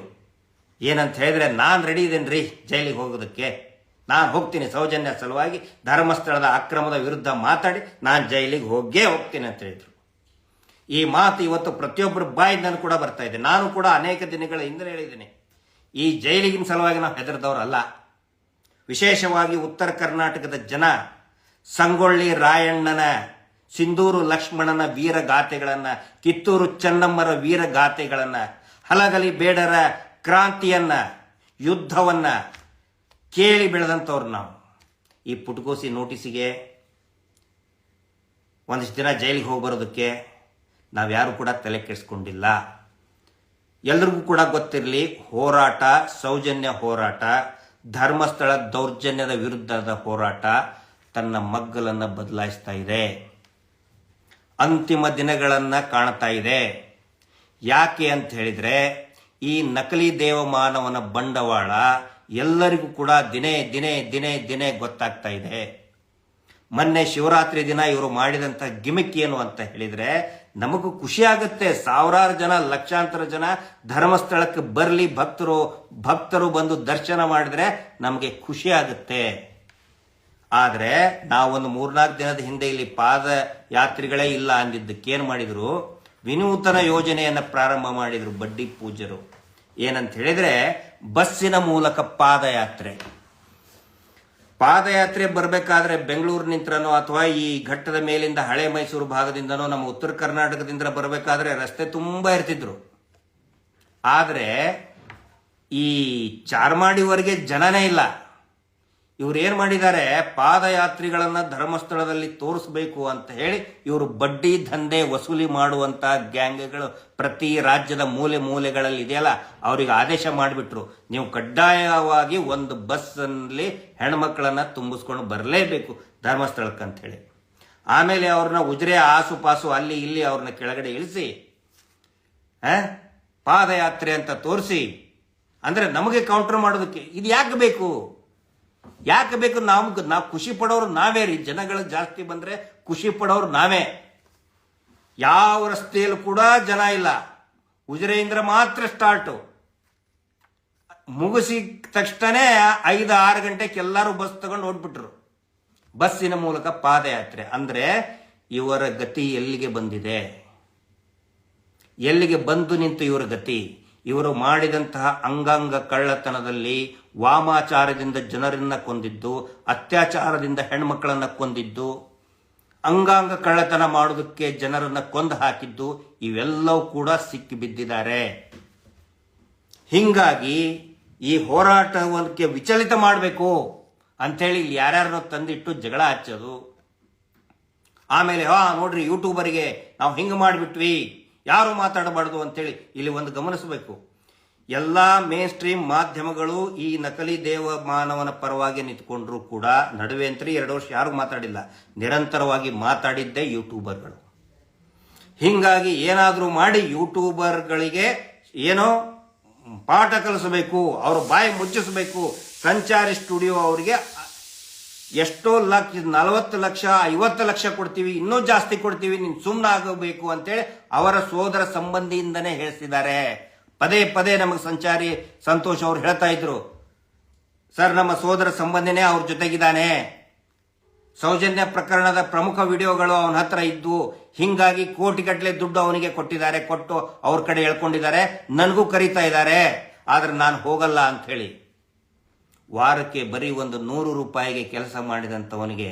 ಏನಂತ ಹೇಳಿದ್ರೆ, ನಾನು ರೆಡಿ ಇದ್ದೇನೆ ಜೈಲಿಗೆ ಹೋಗೋದಕ್ಕೆ, ನಾನು ಹೋಗ್ತೀನಿ ಸೌಜನ್ಯ ಸಲುವಾಗಿ, ಧರ್ಮಸ್ಥಳದ ಅಕ್ರಮದ ವಿರುದ್ಧ ಮಾತಾಡಿ ನಾನು ಜೈಲಿಗೆ ಹೋಗ್ತೀನಿ ಅಂತ ಹೇಳಿದ್ರು. ಈ ಮಾತು ಇವತ್ತು ಪ್ರತಿಯೊಬ್ಬರ ಬಾಯಿಂದನೂ ಕೂಡ ಬರ್ತಾ ಇದೆ. ನಾನು ಕೂಡ ಅನೇಕ ದಿನಗಳ ಹಿಂದೆ ಹೇಳಿದ್ದೀನಿ, ಈ ಜೈಲಿಗಿನ ಸಲುವಾಗಿ ನಾವು ಹೆದರ್ದವ್ರಲ್ಲ. ವಿಶೇಷವಾಗಿ ಉತ್ತರ ಕರ್ನಾಟಕದ ಜನ ಸಂಗೊಳ್ಳಿ ರಾಯಣ್ಣನ, ಸಿಂಧೂರು ಲಕ್ಷ್ಮಣನ ವೀರಗಾಥೆಗಳನ್ನ, ಕಿತ್ತೂರು ಚೆನ್ನಮ್ಮರ ವೀರಗಾಥೆಗಳನ್ನ, ಹಲಗಲಿ ಬೇಡರ ಕ್ರಾಂತಿಯನ್ನ, ಯುದ್ಧವನ್ನ ಕೇಳಿ ಬೆಳೆದಂಥವ್ರು ನಾವು. ಈ ಪುಟ್ಕೋಸಿ ನೋಟಿಸಿಗೆ ಒಂದಿಷ್ಟು ದಿನ ಜೈಲಿಗೆ ಹೋಗಿ ಬರೋದಕ್ಕೆ ನಾವ್ಯಾರು ಕೂಡ ತಲೆ ಕೆಡಿಸ್ಕೊಂಡಿಲ್ಲ. ಎಲ್ರಿಗೂ ಕೂಡ ಗೊತ್ತಿರಲಿ, ಹೋರಾಟ, ಸೌಜನ್ಯ ಹೋರಾಟ, ಧರ್ಮಸ್ಥಳ ದೌರ್ಜನ್ಯದ ವಿರುದ್ಧದ ಹೋರಾಟ ತನ್ನ ಮಗ್ಗಲನ್ನು ಬದಲಾಯಿಸ್ತಾ ಇದೆ, ಅಂತಿಮ ದಿನಗಳನ್ನು ಕಾಣ್ತಾ ಇದೆ. ಯಾಕೆ ಅಂತ ಹೇಳಿದ್ರೆ, ಈ ನಕಲಿ ದೇವಮಾನವನ ಬಂಡವಾಳ ಎಲ್ಲರಿಗೂ ಕೂಡ ದಿನೇ ಗೊತ್ತಾಗ್ತಾ ಇದೆ. ಮೊನ್ನೆ ಶಿವರಾತ್ರಿ ದಿನ ಇವರು ಮಾಡಿದಂಥ ಗಿಮಿಕ್ ಏನು ಅಂತ ಹೇಳಿದ್ರೆ, ನಮಗೂ ಖುಷಿ ಆಗುತ್ತೆ, ಸಾವಿರಾರು ಜನ, ಲಕ್ಷಾಂತರ ಜನ ಧರ್ಮಸ್ಥಳಕ್ಕೆ ಬರಲಿ, ಭಕ್ತರು ಬಂದು ದರ್ಶನ ಮಾಡಿದ್ರೆ ನಮಗೆ ಖುಷಿ ಆಗುತ್ತೆ. ಆದರೆ ನಾವೊಂದು 3-4 ದಿನದ ಹಿಂದೆ ಇಲ್ಲಿ ಪಾದಯಾತ್ರಿಗಳೇ ಇಲ್ಲ ಅಂದಿದ್ದಕ್ಕೆ ಏನು ಮಾಡಿದ್ರು, ವಿನೂತನ ಯೋಜನೆಯನ್ನು ಪ್ರಾರಂಭ ಮಾಡಿದ್ರು ಬಡ್ಡಿ ಪೂಜ್ಯರು. ಏನಂತ ಹೇಳಿದ್ರೆ, ಬಸ್ಸಿನ ಮೂಲಕ ಪಾದಯಾತ್ರೆ ಬರಬೇಕಾದ್ರೆ ಬೆಂಗಳೂರಿನಿಂದನೋ ಅಥವಾ ಈ ಘಟ್ಟದ ಮೇಲಿಂದ ಹಳೆ ಮೈಸೂರು ಭಾಗದಿಂದನೋ ನಮ್ಮ ಉತ್ತರ ಕರ್ನಾಟಕದಿಂದ ಬರಬೇಕಾದ್ರೆ ರಸ್ತೆ ತುಂಬ ಇರ್ತಿದ್ರು. ಆದರೆ ಈ ಚಾರ್ಮಾಡಿವರೆಗೆ ಜನನೇ ಇಲ್ಲ. ಇವ್ರು ಏನು ಮಾಡಿದ್ದಾರೆ, ಪಾದಯಾತ್ರಿಗಳನ್ನ ಧರ್ಮಸ್ಥಳದಲ್ಲಿ ತೋರಿಸ್ಬೇಕು ಅಂತ ಹೇಳಿ ಇವರು ಬಡ್ಡಿ ದಂಧೆ ವಸೂಲಿ ಮಾಡುವಂತ ಗ್ಯಾಂಗ್ಗಳು ಪ್ರತಿ ರಾಜ್ಯದ ಮೂಲೆ ಮೂಲೆಗಳಲ್ಲಿ ಇದೆಯಲ್ಲ, ಅವರಿಗೆ ಆದೇಶ ಮಾಡಿಬಿಟ್ರು, ನೀವು ಕಡ್ಡಾಯವಾಗಿ ಒಂದು ಬಸ್ನಲ್ಲಿ ಹೆಣ್ಮಕ್ಳನ್ನ ತುಂಬಿಸ್ಕೊಂಡು ಬರಲೇಬೇಕು ಧರ್ಮಸ್ಥಳಕ್ಕೆ ಅಂತ ಹೇಳಿ. ಆಮೇಲೆ ಅವ್ರನ್ನ ಉಜಿರೆ ಆಸುಪಾಸು ಅಲ್ಲಿ ಇಲ್ಲಿ ಅವ್ರನ್ನ ಕೆಳಗಡೆ ಇಳಿಸಿ ಪಾದಯಾತ್ರೆ ಅಂತ ತೋರಿಸಿ, ಅಂದ್ರೆ ನಮಗೆ ಕೌಂಟರ್ ಮಾಡೋದಕ್ಕೆ ಇದು ಯಾಕೆ ಬೇಕು? ನಾವು ಖುಷಿ ಪಡೋರು ನಾವೇ ರೀ. ಜನಗಳು ಜಾಸ್ತಿ ಬಂದ್ರೆ ಖುಷಿ ಪಡೋರು ನಾವೇ. ಯಾವ ರಸ್ತೆಯಲ್ಲೂ ಕೂಡ ಜನ ಇಲ್ಲ, ಉಜಿರೆಯಿಂದ ಮಾತ್ರ ಸ್ಟಾರ್ಟು. ಮುಗಿಸಿದ ತಕ್ಷಣ 5-6 ಗಂಟೆಗೆ ಎಲ್ಲರೂ ಬಸ್ ತಗೊಂಡು ಹೊರಟ್ಬಿಟ್ರು. ಬಸ್ಸಿನ ಮೂಲಕ ಪಾದಯಾತ್ರೆ ಅಂದ್ರೆ ಇವರ ಗತಿ ಎಲ್ಲಿಗೆ ಬಂದಿದೆ? ಎಲ್ಲಿಗೆ ಬಂದು ನಿಂತು ಇವರ ಗತಿ? ಇವರು ಮಾಡಿದಂತಹ ಅಂಗಾಂಗ ಕಳ್ಳತನದಲ್ಲಿ ವಾಮಾಚಾರದಿಂದ ಜನರನ್ನ ಕೊಂದಿದ್ದು, ಅತ್ಯಾಚಾರದಿಂದ ಹೆಣ್ಮಕ್ಕಳನ್ನ ಕೊಂದಿದ್ದು, ಅಂಗಾಂಗ ಕಳ್ಳತನ ಮಾಡೋದಕ್ಕೆ ಜನರನ್ನ ಕೊಂದು ಹಾಕಿದ್ದು, ಇವೆಲ್ಲವೂ ಕೂಡ ಸಿಕ್ಕಿ ಬಿದ್ದಿದ್ದಾರೆ. ಹಿಂಗಾಗಿ ಈ ಹೋರಾಟಕ್ಕೆ ವಿಚಲಿತ ಮಾಡಬೇಕು ಅಂಥೇಳಿ ಇಲ್ಲಿ ಯಾರ್ಯಾರನ್ನೋ ತಂದಿಟ್ಟು ಜಗಳ ಹಚ್ಚೋದು. ಆಮೇಲೆ ನೋಡ್ರಿ ಯೂಟ್ಯೂಬರಿಗೆ ನಾವು ಹಿಂಗೆ ಮಾಡಿಬಿಟ್ವಿ, ಯಾರು ಮಾತಾಡಬಾರ್ದು ಅಂತೇಳಿ ಇಲ್ಲಿ ಒಂದು ಗಮನಿಸಬೇಕು. ಎಲ್ಲ ಮೇನ್ ಸ್ಟ್ರೀಮ್ ಮಾಧ್ಯಮಗಳು ಈ ನಕಲಿ ದೇವಮಾನವನ ಪರವಾಗಿ ನಿಂತ್ಕೊಂಡ್ರು ಕೂಡ ನಡುವೆ ಅಂತ 2 ವರ್ಷ ಯಾರು ಮಾತಾಡಿಲ್ಲ, ನಿರಂತರವಾಗಿ ಮಾತಾಡಿದ್ದೇ ಯೂಟ್ಯೂಬರ್ಗಳು. ಹಿಂಗಾಗಿ ಏನಾದರೂ ಮಾಡಿ ಯೂಟ್ಯೂಬರ್ಗಳಿಗೆ ಏನೋ ಪಾಠ ಕಲಿಸಬೇಕು, ಅವ್ರ ಬಾಯಿ ಮುಚ್ಚಿಸಬೇಕು. ಸಂಚಾರಿ ಸ್ಟುಡಿಯೋ ಅವರಿಗೆ ಎಷ್ಟೋ ಲಕ್ಷ, 40 ಲಕ್ಷ 50 ಲಕ್ಷ ಕೊಡ್ತೀವಿ, ಇನ್ನೂ ಜಾಸ್ತಿ ಕೊಡ್ತೀವಿ, ನೀನು ಸುಮ್ಮನೆ ಆಗಬೇಕು ಅಂತೇಳಿ ಅವರ ಸೋದರ ಸಂಬಂಧಿಯಿಂದನೇ ಹೇಳಿಸಿದ್ದಾರೆ. ಪದೇ ಪದೇ ನಮಗೆ ಸಂಚಾರಿ ಸಂತೋಷ್ ಅವ್ರು ಹೇಳ್ತಾ ಇದ್ರು, ಸರ್ ನಮ್ಮ ಸೋದರ ಸಂಬಂಧಿನೇ ಅವ್ರ ಜೊತೆಗಿದ್ದಾನೆ, ಸೌಜನ್ಯ ಪ್ರಕರಣದ ಪ್ರಮುಖ ವಿಡಿಯೋಗಳು ಅವನ ಹತ್ರ ಇದ್ದು, ಹಿಂಗಾಗಿ ಕೋಟಿಗಟ್ಟಲೆ ದುಡ್ಡು ಅವನಿಗೆ ಕೊಟ್ಟಿದ್ದಾರೆ, ಕೊಟ್ಟು ಅವ್ರ ಕಡೆ ಹೇಳ್ಕೊಂಡಿದ್ದಾರೆ, ನನಗೂ ಕರೀತಾ ಇದ್ದಾರೆ, ಆದ್ರೆ ನಾನು ಹೋಗಲ್ಲ ಅಂತ ಹೇಳಿ. ವಾರಕ್ಕೆ ಬರೀ ಒಂದು 100 ರೂಪಾಯಿಗೆ ಕೆಲಸ ಮಾಡಿದಂಥವನಿಗೆ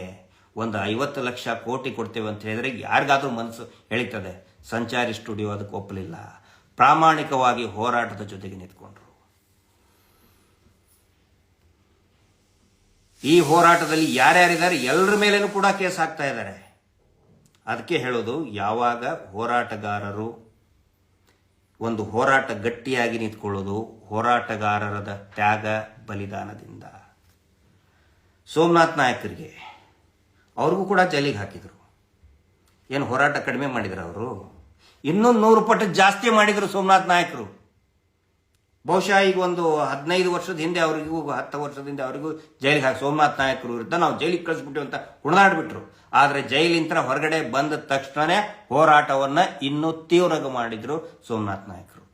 ಒಂದು 50 ಲಕ್ಷ ಕೋಟಿ ಕೊಡ್ತೇವೆ ಅಂತ ಹೇಳಿದ್ರೆ ಯಾರಿಗಾದ್ರೂ ಮನಸ್ಸು ಎಳಿತದೆ. ಸಂಚಾರಿ ಸ್ಟುಡಿಯೋ ಅದಕ್ಕೆ ಒಪ್ಪಲಿಲ್ಲ, ಪ್ರಾಮಾಣಿಕವಾಗಿ ಹೋರಾಟದ ಜೊತೆಗೆ ನಿಂತ್ಕೊಂಡ್ರು. ಈ ಹೋರಾಟದಲ್ಲಿ ಯಾರ್ಯಾರಿದ್ದಾರೆ ಎಲ್ಲರ ಮೇಲೇನೂ ಕೂಡ ಕೇಸ್ ಹಾಕ್ತಾ ಇದ್ದಾರೆ. ಅದಕ್ಕೆ ಹೇಳೋದು, ಯಾವಾಗ ಹೋರಾಟಗಾರರು ಒಂದು ಹೋರಾಟ ಗಟ್ಟಿಯಾಗಿ ನಿಂತ್ಕೊಳ್ಳೋದು ಹೋರಾಟಗಾರರದ ತ್ಯಾಗ ಬಲಿದಾನದಿಂದ. ಸೋಮನಾಥ್ ನಾಯಕರಿಗೆ ಅವ್ರಿಗೂ ಕೂಡ ಜೈಲಿಗೆ ಹಾಕಿದ್ರು. ಏನು ಹೋರಾಟ ಕಡಿಮೆ ಮಾಡಿದ್ರು ಅವರು? ಇನ್ನೂ 100 ಪಟ್ಟು ಜಾಸ್ತಿ ಮಾಡಿದ್ರು ಸೋಮನಾಥ್ ನಾಯಕರು. ಬಹುಶಃ ಈಗ ಒಂದು 15 ವರ್ಷದ ಹಿಂದೆ ಅವರಿಗೂ 10 ವರ್ಷದ ಹಿಂದೆ ಅವರಿಗೂ ಜೈಲಿಗೆ ಹಾಕಿ ಸೋಮನಾಥ್ ನಾಯಕರು ವಿರುದ್ಧ ನಾವು ಜೈಲಿಗೆ ಕಳಿಸ್ಬಿಟ್ಟು ಅಂತ ಕುಣಿದಾಡ್ಬಿಟ್ರು. ಆದರೆ ಜೈಲಿಂದ ಹೊರಗಡೆ ಬಂದ ತಕ್ಷಣ ಹೋರಾಟವನ್ನ ಇನ್ನೂ ತೀವ್ರ ಮಾಡಿದ್ರು ಸೋಮನಾಥ್ ನಾಯಕರು.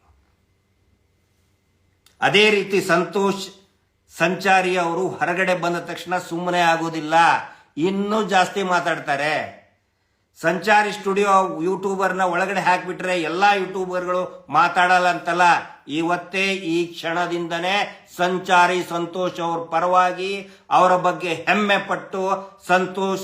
ಅದೇ ರೀತಿ ಸಂತೋಷ್ ಸಂಚಾರಿ ಅವರು ಹೊರಗಡೆ ಬಂದ ತಕ್ಷಣ ಸುಮ್ಮನೆ ಆಗೋದಿಲ್ಲ, ಇನ್ನೂ ಜಾಸ್ತಿ ಮಾತಾಡ್ತಾರೆ. ಸಂಚಾರಿ ಸ್ಟುಡಿಯೋ ಯೂಟ್ಯೂಬರ್ನ ಒಳಗಡೆ ಹಾಕಿಬಿಟ್ರೆ ಎಲ್ಲಾ ಯೂಟ್ಯೂಬರ್ಗಳು ಮಾತಾಡಲ್ಲ ಅಂತಲ್ಲ. ಇವತ್ತೇ ಈ ಕ್ಷಣದಿಂದನೇ ಸಂಚಾರಿ ಸಂತೋಷ್ ಅವ್ರ ಪರವಾಗಿ ಅವರ ಬಗ್ಗೆ ಹೆಮ್ಮೆ ಪಟ್ಟು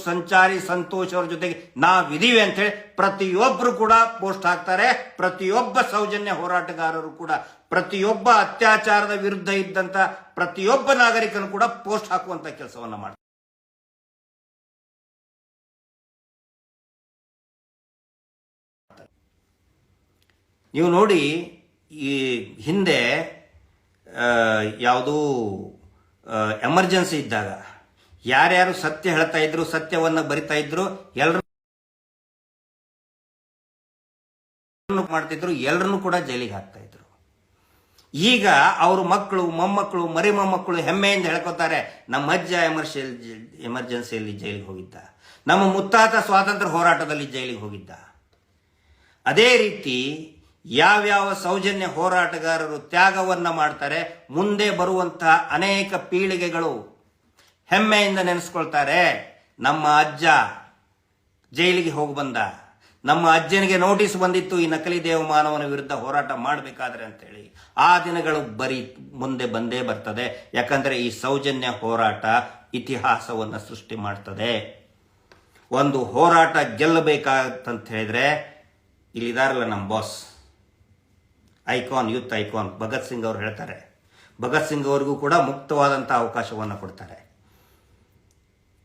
ಸಂಚಾರಿ ಸಂತೋಷ್ ಅವ್ರ ಜೊತೆಗೆ ನಾವಿದೀವಿ ಅಂತ ಹೇಳಿ ಪ್ರತಿಯೊಬ್ಬರು ಕೂಡ ಪೋಸ್ಟ್ ಹಾಕ್ತಾರೆ. ಪ್ರತಿಯೊಬ್ಬ ಸೌಜನ್ಯ ಹೋರಾಟಗಾರರು ಕೂಡ, ಪ್ರತಿಯೊಬ್ಬ ಅತ್ಯಾಚಾರದ ವಿರುದ್ಧ ಇದ್ದಂತ ಪ್ರತಿಯೊಬ್ಬ ನಾಗರಿಕನು ಕೂಡ ಪೋಸ್ಟ್ ಹಾಕುವಂತ ಕೆಲಸವನ್ನ ಮಾಡ್ತಾರೆ. ನೀವು ನೋಡಿ, ಈ ಹಿಂದೆ ಯಾವುದೋ ಎಮರ್ಜೆನ್ಸಿ ಇದ್ದಾಗ ಯಾರ್ಯಾರು ಸತ್ಯ ಹೇಳ್ತಾ ಇದ್ರು, ಸತ್ಯವನ್ನ ಬರಿತಾ ಇದ್ರು, ಎಲ್ಲರೂ ಮಾಡ್ತಿದ್ರು, ಎಲ್ಲರನ್ನು ಕೂಡ ಜೈಲಿಗೆ ಹಾಕ್ತಾ ಇದ್ರು. ಈಗ ಅವ್ರ ಮಕ್ಕಳು, ಮೊಮ್ಮಕ್ಕಳು, ಮರಿ ಮೊಮ್ಮಕ್ಕಳು ಹೆಮ್ಮೆಯಿಂದ ಹೇಳ್ಕೊತಾರೆ, ನಮ್ಮ ಅಜ್ಜ ಎಮರ್ಜೆನ್ಸಿಯಲ್ಲಿ ಜೈಲಿಗೆ ಹೋಗಿದ್ದ, ನಮ್ಮ ಮುತ್ತಾತ ಸ್ವಾತಂತ್ರ್ಯ ಹೋರಾಟದಲ್ಲಿ ಜೈಲಿಗೆ ಹೋಗಿದ್ದ. ಅದೇ ರೀತಿ ಯಾವ್ಯಾವ ಸೌಜನ್ಯ ಹೋರಾಟಗಾರರು ತ್ಯಾಗವನ್ನ ಮಾಡ್ತಾರೆ, ಮುಂದೆ ಬರುವಂತಹ ಅನೇಕ ಪೀಳಿಗೆಗಳು ಹೆಮ್ಮೆಯಿಂದ ನೆನೆಸ್ಕೊಳ್ತಾರೆ, ನಮ್ಮ ಅಜ್ಜ ಜೈಲಿಗೆ ಹೋಗಿ ಬಂದ, ನಮ್ಮ ಅಜ್ಜನಿಗೆ ನೋಟಿಸ್ ಬಂದಿತ್ತು ಈ ನಕಲಿ ದೇವಮಾನವನ ವಿರುದ್ಧ ಹೋರಾಟ ಮಾಡಬೇಕಾದ್ರೆ ಅಂತೇಳಿ. ಆ ದಿನಗಳು ಬರೀ ಮುಂದೆ ಬಂದೇ ಬರ್ತದೆ. ಯಾಕಂದ್ರೆ ಈ ಸೌಜನ್ಯ ಹೋರಾಟ ಇತಿಹಾಸವನ್ನು ಸೃಷ್ಟಿ ಮಾಡ್ತದೆ. ಒಂದು ಹೋರಾಟ ಗೆಲ್ಲಬೇಕಂತ ಹೇಳಿದ್ರೆ, ಇಲ್ಲಿದಾರಲ್ಲ ನಮ್ಮ boss, icon, youth icon Bhagat Singh ಅವರು ಹೇಳ್ತಾರೆ, ಭಗತ್ ಸಿಂಗ್ ಅವರಿಗೂ ಕೂಡ ಮುಕ್ತವಾದಂತಹ ಅವಕಾಶವನ್ನು ಕೊಡ್ತಾರೆ.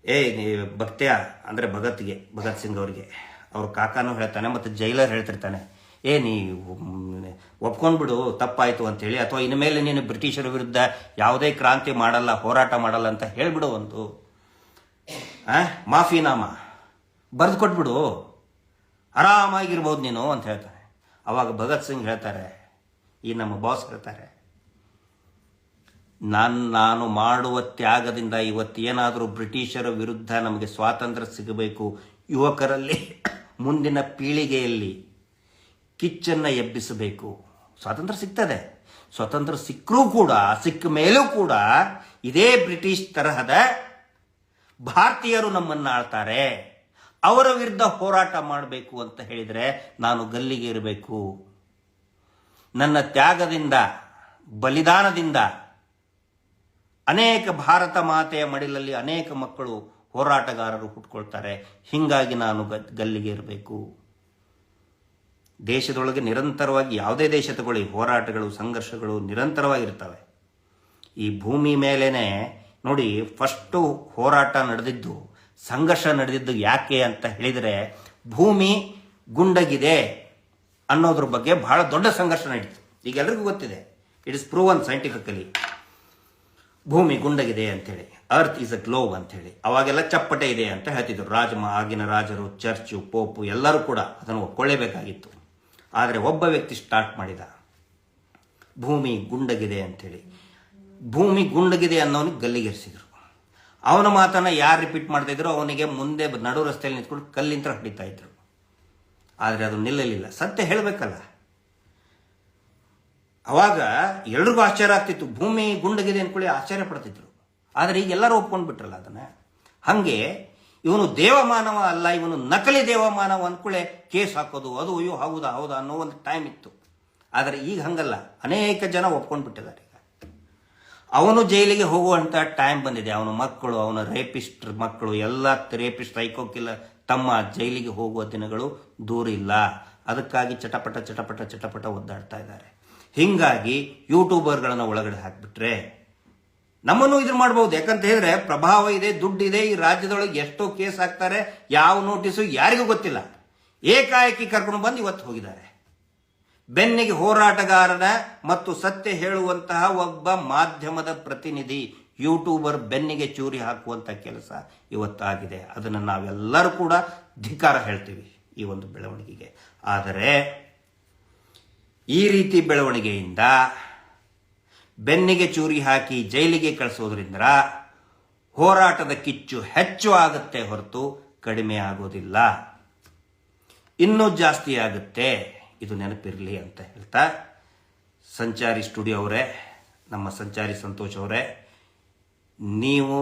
ನೀ ಭಕ್ತ್ಯ ಅಂದರೆ ಭಗತ್ ಸಿಂಗ್ ಅವರಿಗೆ ಅವ್ರ ಕಾಕಾನು ಹೇಳ್ತಾನೆ ಮತ್ತು ಜೈಲರ್ ಹೇಳ್ತಿರ್ತಾನೆ, ನೀ ಒಪ್ಕೊಂಡ್ಬಿಡು ತಪ್ಪಾಯಿತು ಅಂತೇಳಿ, ಅಥವಾ ಇನ್ಮೇಲೆ ನೀನು ಬ್ರಿಟಿಷರ ವಿರುದ್ಧ ಯಾವುದೇ ಕ್ರಾಂತಿ ಮಾಡಲ್ಲ, ಹೋರಾಟ ಮಾಡಲ್ಲ ಅಂತ ಹೇಳಿಬಿಡು, ಒಂದು ಮಾಫಿನಾಮ ಬರೆದು ಕೊಟ್ಬಿಡು, ಆರಾಮಾಗಿರ್ಬೋದು ನೀನು ಅಂತ ಹೇಳ್ತಾನೆ. ಅವಾಗ ಭಗತ್ ಸಿಂಗ್ ಹೇಳ್ತಾರೆ, ಈ ನಮ್ಮ ಬಾಸ್ ಹೇಳ್ತಾರೆ, ನಾನು ಮಾಡುವ ತ್ಯಾಗದಿಂದ ಇವತ್ತೇನಾದರೂ ಬ್ರಿಟಿಷರ ವಿರುದ್ಧ ನಮಗೆ ಸ್ವಾತಂತ್ರ್ಯ ಸಿಗಬೇಕು, ಯುವಕರಲ್ಲಿ ಮುಂದಿನ ಪೀಳಿಗೆಯಲ್ಲಿ ಕಿಚ್ಚನ್ನು ಎಬ್ಬಿಸಬೇಕು. ಸ್ವಾತಂತ್ರ್ಯ ಸಿಗ್ತದೆ, ಸ್ವಾತಂತ್ರ್ಯ ಸಿಕ್ಕ ಮೇಲೂ ಕೂಡ ಇದೇ ಬ್ರಿಟಿಷ್ ತರಹದ ಭಾರತೀಯರು ನಮ್ಮನ್ನು ಆಳ್ತಾರೆ, ಅವರ ವಿರುದ್ಧ ಹೋರಾಟ ಮಾಡಬೇಕು ಅಂತ ಹೇಳಿದರೆ ನಾನು ಗಲ್ಲಿಗೆ ಇರಬೇಕು. ನನ್ನ ತ್ಯಾಗದಿಂದ, ಬಲಿದಾನದಿಂದ ಅನೇಕ ಭಾರತ ಮಾತೆಯ ಮಡಿಲಲ್ಲಿ ಅನೇಕ ಮಕ್ಕಳು ಹೋರಾಟಗಾರರು ಹುಟ್ಕೊಳ್ತಾರೆ. ಹೀಗಾಗಿ ನಾನು ಗಲ್ಲಿಗೆ ಇರಬೇಕು. ದೇಶದೊಳಗೆ ನಿರಂತರವಾಗಿ, ಯಾವುದೇ ದೇಶ ತಗೊಳ್ಳಿ, ಹೋರಾಟಗಳು, ಸಂಘರ್ಷಗಳು ನಿರಂತರವಾಗಿರ್ತವೆ. ಈ ಭೂಮಿ ಮೇಲೇನೆ ನೋಡಿ, ಫಸ್ಟು ಹೋರಾಟ ನಡೆದಿದ್ದು, ಸಂಘರ್ಷ ನಡೆದಿದ್ದು ಯಾಕೆ ಅಂತ ಹೇಳಿದರೆ, ಭೂಮಿ ಗುಂಡಗಿದೆ ಅನ್ನೋದ್ರ ಬಗ್ಗೆ ಬಹಳ ದೊಡ್ಡ ಸಂಘರ್ಷ ನಡೀತು. ಈಗ ಎಲ್ರಿಗೂ ಗೊತ್ತಿದೆ, ಇಟ್ ಇಸ್ ಪ್ರೂವನ್ ಸೈಂಟಿಫಿಕಲಿ, ಭೂಮಿ ಗುಂಡಗಿದೆ ಅಂತೇಳಿ, ಅರ್ತ್ ಈಸ್ ಅ ಗ್ಲೋಬ್ ಅಂತೇಳಿ. ಅವಾಗೆಲ್ಲ ಚಪ್ಪಟೆ ಇದೆ ಅಂತ ಹೇಳ್ತಿದ್ರು. ಆಗಿನ ರಾಜರು, ಚರ್ಚು, ಪೋಪು ಎಲ್ಲರೂ ಕೂಡ ಅದನ್ನು ಒಪ್ಕೊಳ್ಳೇಬೇಕಾಗಿತ್ತು. ಆದರೆ ಒಬ್ಬ ವ್ಯಕ್ತಿ ಸ್ಟಾರ್ಟ್ ಮಾಡಿದ, ಭೂಮಿ ಗುಂಡಗಿದೆ ಅಂತೇಳಿ. ಭೂಮಿ ಗುಂಡಗಿದೆ ಅನ್ನೋನಿಗೆ ಗಲ್ಲಿಗೇರಿಸಿದ್ರು. ಅವನ ಮಾತನ್ನ ಯಾರು ರಿಪೀಟ್ ಮಾಡ್ತಾ ಇದ್ರು, ಅವನಿಗೆ ಮುಂದೆ ನಡು ರಸ್ತೆಯಲ್ಲಿ ನಿಂತ್ಕೊಂಡು ಕಲ್ಲಿಂತ ಹೊಡಿತಾ ಇದ್ರು. ಆದರೆ ಅದು ನಿಲ್ಲಲಿಲ್ಲ. ಸತ್ಯ ಹೇಳಬೇಕಲ್ಲ. ಅವಾಗ ಎಲ್ರಿಗೂ ಆಶ್ಚರ್ಯ ಆಗ್ತಿತ್ತು, ಭೂಮಿ ಗುಂಡಗಿದೆ ಅಂದ್ಕೊಳ್ಳಿ ಆಶ್ಚರ್ಯ ಪಡ್ತಿದ್ರು. ಆದರೆ ಈಗ ಎಲ್ಲರೂ ಒಪ್ಕೊಂಡು ಬಿಟ್ರಲ್ಲ ಅದನ್ನ. ಹಾಗೆ ಇವನು ದೇವಮಾನವ ಅಲ್ಲ, ಇವನು ನಕಲಿ ದೇವಮಾನವ ಅಂದ್ಕೊಳ್ಳೆ ಕೇಸ್ ಹಾಕೋದು, ಅದು ಅಯ್ಯೋ ಹೌದಾ ಅನ್ನೋ ಒಂದು ಟೈಮ್ ಇತ್ತು. ಆದರೆ ಈಗ ಹಂಗಲ್ಲ, ಅನೇಕ ಜನ ಒಪ್ಕೊಂಡು ಬಿಟ್ಟಿದ್ದಾರೆ. ಈಗ ಅವನು ಜೈಲಿಗೆ ಹೋಗುವಂತ ಟೈಮ್ ಬಂದಿದೆ. ಅವನ ಮಕ್ಕಳು, ಅವನ ರೇಪಿಸ್ಟ್ ಮಕ್ಕಳು ಎಲ್ಲ ರೇಪಿಸ್ಟ್, ಸೈಕೋಕಿಲ್ಲ ತಮ್ಮ ಜೈಲಿಗೆ ಹೋಗುವ ದಿನಗಳು ದೂರ ಇಲ್ಲ. ಅದಕ್ಕಾಗಿ ಚಟಪಟ ಒದ್ದಾಡ್ತಾ ಇದ್ದಾರೆ. ಹಿಂಗಾಗಿ ಯೂಟ್ಯೂಬರ್ಗಳನ್ನು ಒಳಗಡೆ ಹಾಕಿಬಿಟ್ರೆ ನಮ್ಮನ್ನು ಇದನ್ನ ಮಾಡಬಹುದು. ಯಾಕಂತ ಹೇಳಿದ್ರೆ ಪ್ರಭಾವ ಇದೆ, ದುಡ್ಡಿದೆ. ಈ ರಾಜ್ಯದೊಳಗೆ ಎಷ್ಟೋ ಕೇಸ್ ಹಾಕ್ತಾರೆ, ಯಾವ ನೋಟಿಸು ಯಾರಿಗೂ ಗೊತ್ತಿಲ್ಲ. ಏಕಾಏಕಿ ಕರ್ಕೊಂಡು ಬಂದು ಇವತ್ತು ಹೋಗಿದ್ದಾರೆ. ಬೆನ್ನಿಗೆ ಹೋರಾಟಗಾರನ ಮತ್ತು ಸತ್ಯ ಹೇಳುವಂತಹ ಒಬ್ಬ ಮಾಧ್ಯಮದ ಪ್ರತಿನಿಧಿ ಯೂಟ್ಯೂಬರ್ ಬೆನ್ನಿಗೆ ಚೂರಿ ಹಾಕುವಂತ ಕೆಲಸ ಇವತ್ತಾಗಿದೆ. ಅದನ್ನು ನಾವೆಲ್ಲರೂ ಕೂಡ ಧಿಕ್ಕಾರ ಹೇಳ್ತೀವಿ ಈ ಒಂದು ಬೆಳವಣಿಗೆಗೆ. ಆದರೆ ಈ ರೀತಿ ಬೆಳವಣಿಗೆಯಿಂದ ಬೆನ್ನಿಗೆ ಚೂರಿ ಹಾಕಿ ಜೈಲಿಗೆ ಕಳಿಸೋದ್ರಿಂದ ಹೋರಾಟದ ಕಿಚ್ಚು ಹೆಚ್ಚು ಆಗುತ್ತೆ ಹೊರತು ಕಡಿಮೆ ಆಗೋದಿಲ್ಲ, ಇನ್ನೂ ಜಾಸ್ತಿ ಆಗುತ್ತೆ. ಇದು ನೆನಪಿರಲಿ ಅಂತ ಹೇಳ್ತಾ, ಸಂಚಾರಿ ಸ್ಟುಡಿಯೋ ಅವರೇ, ನಮ್ಮ ಸಂಚಾರಿ ಸಂತೋಷ್ ಅವರೇ, ನೀವು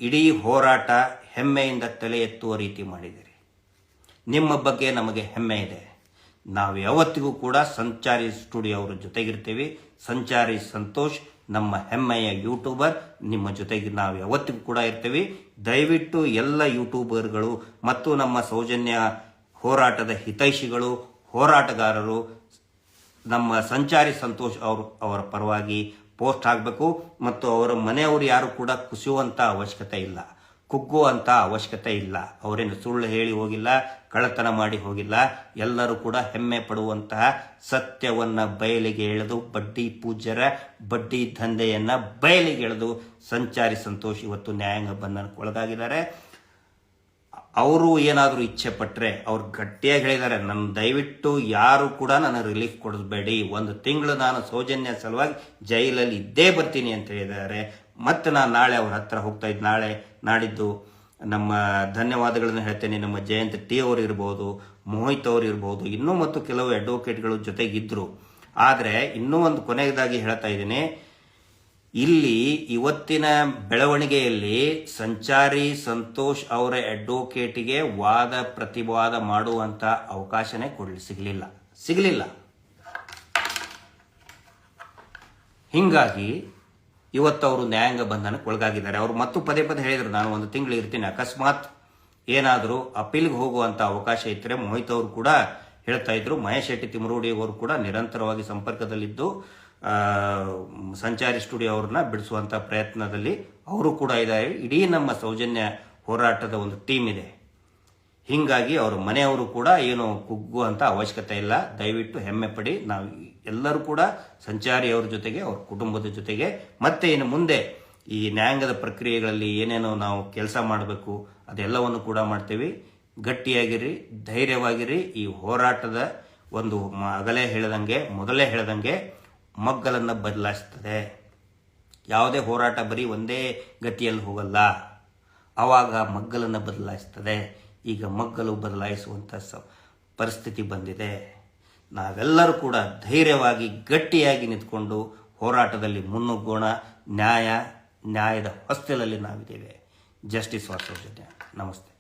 ಇಡೀ ಹೋರಾಟ ಹೆಮ್ಮೆಯಿಂದ ತಲೆ ಎತ್ತುವ ರೀತಿ ಮಾಡಿದ್ದೀರಿ. ನಿಮ್ಮ ಬಗ್ಗೆ ನಮಗೆ ಹೆಮ್ಮೆ ಇದೆ. ನಾವು ಯಾವತ್ತಿಗೂ ಕೂಡ ಸಂಚಾರಿ ಸ್ಟುಡಿಯೋ ಅವರ ಜೊತೆಗಿರ್ತೀವಿ. ಸಂಚಾರಿ ಸಂತೋಷ್ ನಮ್ಮ ಹೆಮ್ಮೆಯ ಯೂಟ್ಯೂಬರ್, ನಿಮ್ಮ ಜೊತೆಗೆ ನಾವು ಯಾವತ್ತಿಗೂ ಕೂಡ ಇರ್ತೀವಿ. ದಯವಿಟ್ಟು ಎಲ್ಲ ಯೂಟ್ಯೂಬರ್ಗಳು ಮತ್ತು ನಮ್ಮ ಸೌಜನ್ಯ ಹೋರಾಟದ ಹಿತೈಷಿಗಳು, ಹೋರಾಟಗಾರರು ನಮ್ಮ ಸಂಚಾರಿ ಸಂತೋಷ್ ಅವರ ಪರವಾಗಿ ಪೋಸ್ಟ್ ಆಗಬೇಕು. ಮತ್ತು ಅವರ ಮನೆಯವರು ಯಾರು ಕೂಡ ಕುಸಿಯುವಂಥ ಅವಶ್ಯಕತೆ ಇಲ್ಲ, ಕುಗ್ಗುವಂಥ ಅವಶ್ಯಕತೆ ಇಲ್ಲ. ಅವರೇನು ಸುಳ್ಳು ಹೇಳಿ ಹೋಗಿಲ್ಲ, ಕಳ್ಳತನ ಮಾಡಿ ಹೋಗಿಲ್ಲ. ಎಲ್ಲರೂ ಕೂಡ ಹೆಮ್ಮೆ ಪಡುವಂತಹ ಸತ್ಯವನ್ನ ಬಯಲಿಗೆ ಎಳೆದು, ಬಡ್ಡಿ ಪೂಜ್ಯರ ಬಡ್ಡಿ ದಂಧೆಯನ್ನ ಬಯಲಿಗೆ ಎಳೆದು ಸಂಚಾರಿ ಸಂತೋಷ್ ಇವತ್ತು ನ್ಯಾಯಾಂಗ ಬಂಧನಕ್ಕೆ ಒಳಗಾಗಿದ್ದಾರೆ. ಅವರು ಏನಾದರೂ ಇಚ್ಛೆ ಪಟ್ಟರೆ, ಅವ್ರು ಗಟ್ಟಿಯಾಗಿ ಹೇಳಿದ್ದಾರೆ, ನನ್ನ ದಯವಿಟ್ಟು ಯಾರು ಕೂಡ ನನ್ನ ರಿಲೀಫ್ ಕೊಡಿಸ್ಬೇಡಿ, 1 ತಿಂಗಳು ನಾನು ಸೌಜನ್ಯ ಸಲುವಾಗಿ ಜೈಲಲ್ಲಿ ಇದ್ದೇ ಬರ್ತೀನಿ ಅಂತ ಹೇಳಿದ್ದಾರೆ. ಮತ್ತೆ ನಾನು ನಾಳೆ ಅವ್ರ ಹತ್ರ ಹೋಗ್ತಾ ಇದ್ದು, ನಾಡಿದ್ದು ನಮ್ಮ ಧನ್ಯವಾದಗಳನ್ನು ಹೇಳ್ತೇನೆ. ನಮ್ಮ ಜಯಂತ್ ಟಿ ಅವರು ಇರ್ಬೋದು, ಮೋಹಿತ್ ಅವರು ಇರ್ಬೋದು, ಇನ್ನೂ ಮತ್ತು ಕೆಲವು ಅಡ್ವೊಕೇಟ್ಗಳು ಜೊತೆಗಿದ್ರು. ಆದರೆ ಇನ್ನೂ ಒಂದು ಕೊನೆಯದಾಗಿ ಹೇಳ್ತಾ ಇದ್ದೀನಿ, ಇಲ್ಲಿ ಇವತ್ತಿನ ಬೆಳವಣಿಗೆಯಲ್ಲಿ ಸಂಚಾರಿ ಸಂತೋಷ್ ಅವರ ಅಡ್ವೊಕೇಟಿಗೆ ವಾದ ಪ್ರತಿವಾದ ಮಾಡುವಂತ ಅವಕಾಶನೇ ಸಿಗಲಿಲ್ಲ. ಹಿಂಗಾಗಿ ಇವತ್ತು ಅವರು ನ್ಯಾಯಾಂಗ ಬಂಧನಕ್ಕೆ ಒಳಗಾಗಿದ್ದಾರೆ. ಅವರು ಮತ್ತು ಪದೇ ಹೇಳಿದರು, ನಾನು 1 ತಿಂಗಳು ಇರ್ತೀನಿ, ಅಕಸ್ಮಾತ್ ಏನಾದರೂ ಅಪೀಲ್ಗೆ ಹೋಗುವಂತ ಅವಕಾಶ ಇದ್ದರೆ. ಮೋಹಿತ್ ಅವರು ಕೂಡ ಹೇಳ್ತಾ ಇದ್ರು, ಮಹೇಶ್ ಶೆಟ್ಟಿ ತಿಮರೋಡಿ ಅವರು ಕೂಡ ನಿರಂತರವಾಗಿ ಸಂಪರ್ಕದಲ್ಲಿದ್ದು ಸಂಚಾರಿ ಸ್ಟುಡಿಯೋ ಅವ್ರನ್ನ ಬಿಡಿಸುವಂತ ಪ್ರಯತ್ನದಲ್ಲಿ ಅವರು ಕೂಡ ಇದ್ದಾರೆ. ಇಡೀ ನಮ್ಮ ಸೌಜನ್ಯ ಹೋರಾಟದ ಒಂದು ಟೀಮ್ ಇದೆ. ಹೀಗಾಗಿ ಅವ್ರ ಮನೆಯವರು ಕೂಡ ಏನು ಕುಗ್ಗುವಂಥ ಅವಶ್ಯಕತೆ ಇಲ್ಲ. ದಯವಿಟ್ಟು ಹೆಮ್ಮೆ ಪಡಿ. ನಾವು ಎಲ್ಲರೂ ಕೂಡ ಸಂಚಾರಿಯವ್ರ ಜೊತೆಗೆ, ಅವ್ರ ಕುಟುಂಬದ ಜೊತೆಗೆ, ಮತ್ತೆ ಇನ್ನು ಮುಂದೆ ಈ ನ್ಯಾಯಾಂಗದ ಪ್ರಕ್ರಿಯೆಗಳಲ್ಲಿ ಏನೇನೋ ನಾವು ಕೆಲಸ ಮಾಡಬೇಕು ಅದೆಲ್ಲವನ್ನು ಕೂಡ ಮಾಡ್ತೀವಿ. ಗಟ್ಟಿಯಾಗಿರಿ, ಧೈರ್ಯವಾಗಿರಿ. ಈ ಹೋರಾಟದ ಒಂದು ಮೊದಲೇ ಹೇಳ್ದಂಗೆ ಮಗ್ಗಲನ್ನು ಬದಲಾಯಿಸ್ತದೆ. ಯಾವುದೇ ಹೋರಾಟ ಬರೀ ಒಂದೇ ಗತಿಯಲ್ಲಿ ಹೋಗಲ್ಲ, ಆವಾಗ ಮಗ್ಗಲನ್ನು ಬದಲಾಯಿಸ್ತದೆ. ಈಗ ಮಗ್ಗಲು ಬದಲಾಯಿಸುವಂಥ ಪರಿಸ್ಥಿತಿ ಬಂದಿದೆ. ನಾವೆಲ್ಲರೂ ಕೂಡ ಧೈರ್ಯವಾಗಿ ಗಟ್ಟಿಯಾಗಿ ನಿಂತ್ಕೊಂಡು ಹೋರಾಟದಲ್ಲಿ ಮುನ್ನುಗ್ಗೋಣ. ನ್ಯಾಯದ ಹೊಸ್ತಿಲಲ್ಲಿ ನಾವಿದ್ದೇವೆ. Justice for Soujanya. ನಮಸ್ತೆ.